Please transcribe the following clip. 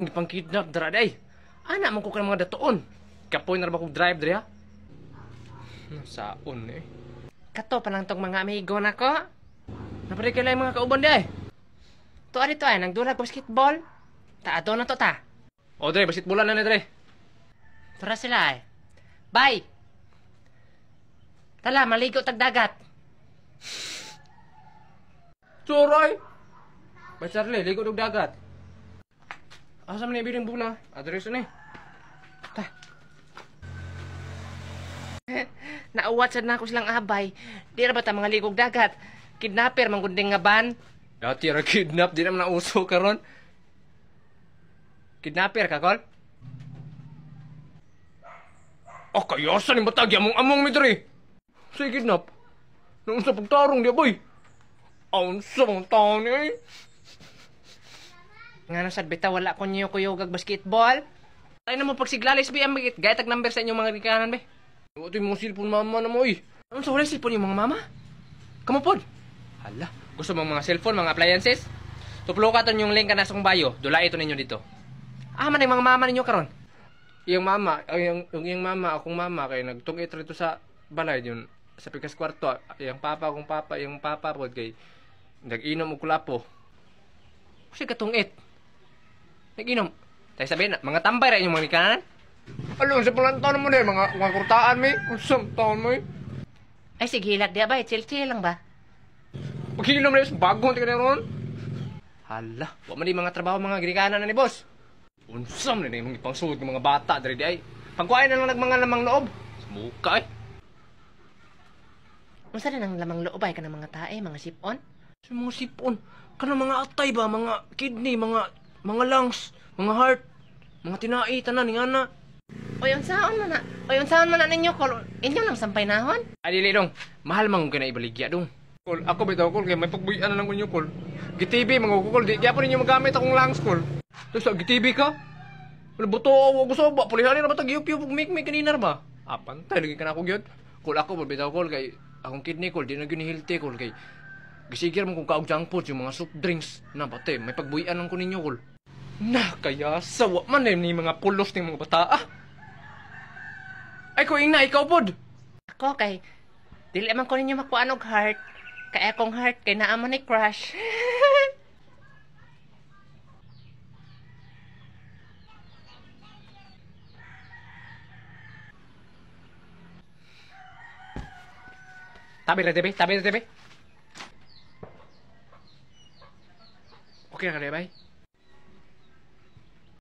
Pang kidnap dara day. Ana man ko kan mga datoon. Kapoy na ba kong drive diri ha? Saon eh. Kato pa lang tong mga amigo nako. Napari kay mga kauban day. To ari to ay nagdulag basketball. Ta ato na to ta. O dre basketballan na dre. Tara sila ay. Bye. Tala maligo tag dagat. Suroy. Bay Charlie, ligo tag dagat. Asa man ni biring bula? Address ni. Ta. Nauwat sad na ako silang abay. Di ra ba ta mga ligog dagat? Kidnapper man gunding nga ban. Dati ra kidnap di na man uso karon. Kidnapper ka kol? Oh, kayosan ni matag among mi diri. Say kidnap. Nung sa pagtarong di boy. Aun sa mga taon eh. Nga sad bitaw wala ko niyo kuyog basketball. Tayo na mo pagsiglalis bi ang magit gaytag number sa inyong mga rikanan be. Ito yung mga cellphone mama na mo eh. Ano sa wala cellphone yung mga mama? Kamu pod? Hala, gusto mong mga cellphone, mga appliances? Tuplo ka ton yung link ka na sa kong bio. Dula ito ninyo dito. Ah, man yung mga mama ninyo karon. Yung mama, yung mama, akong mama kay nagtungit rito sa balay yun sa pikas kwarto. Yung papa pod kay nag-inom og kulapo. Kasi katungit. Nag-inom. Tayo sabihin na, mga tambay rin yung mga nikanan. Alam, sa palang taon mo na mga kurtaan mo eh. Usam taon mo eh. Ay, sige, hilag di ba? Chill-chill lang ba? Paghinom na yun, bagong tika na ron. Hala, wala man di mga trabaho mga ginikanan na ni boss. Unsam na yung ipangsuod ng mga bata dari di ay. Pagkuhain na lang mga lamang loob. Smuka eh. Unsa na nang lamang loob ay ka ng mga tae, mga sipon? Sa mga sipon, kanang mga atay ba, mga kidney, mga lungs, mga heart, mga tinai, tanan, nga na. O yung saan man na ninyo, kol, inyo lang sampay nahon? Ay, dili dong, mahal mang kung kinaibaligya dong. Kol, ako bitaw kol, kaya may pagbuyan na lang kunyo kol. GTV, mga kol, di kaya po ninyo magamit akong lungs kol. Tapos sa GTV ka? Wala buto, wag gusto ba, pulihan na ba tag-yup-yup, make kanina ba? Ah, pantay, lagi ka na ako gyud. Kol, ako bitaw kol, kay akong kidney kol, di na gyud healthy kol, kay gisigir mo kung kaog junk food, yung mga soft drinks, na pati, may pagbuyan lang ko ninyo kol. Na, kaya sawa man ni mga pulos ng mga bata ah. Ay, ko ina, ikaw pod. Ako kay, dili man ko ninyo makuan og heart. Kaya akong heart kay naa man ni crush. Tabi na, tabi. Okay na ka, bay?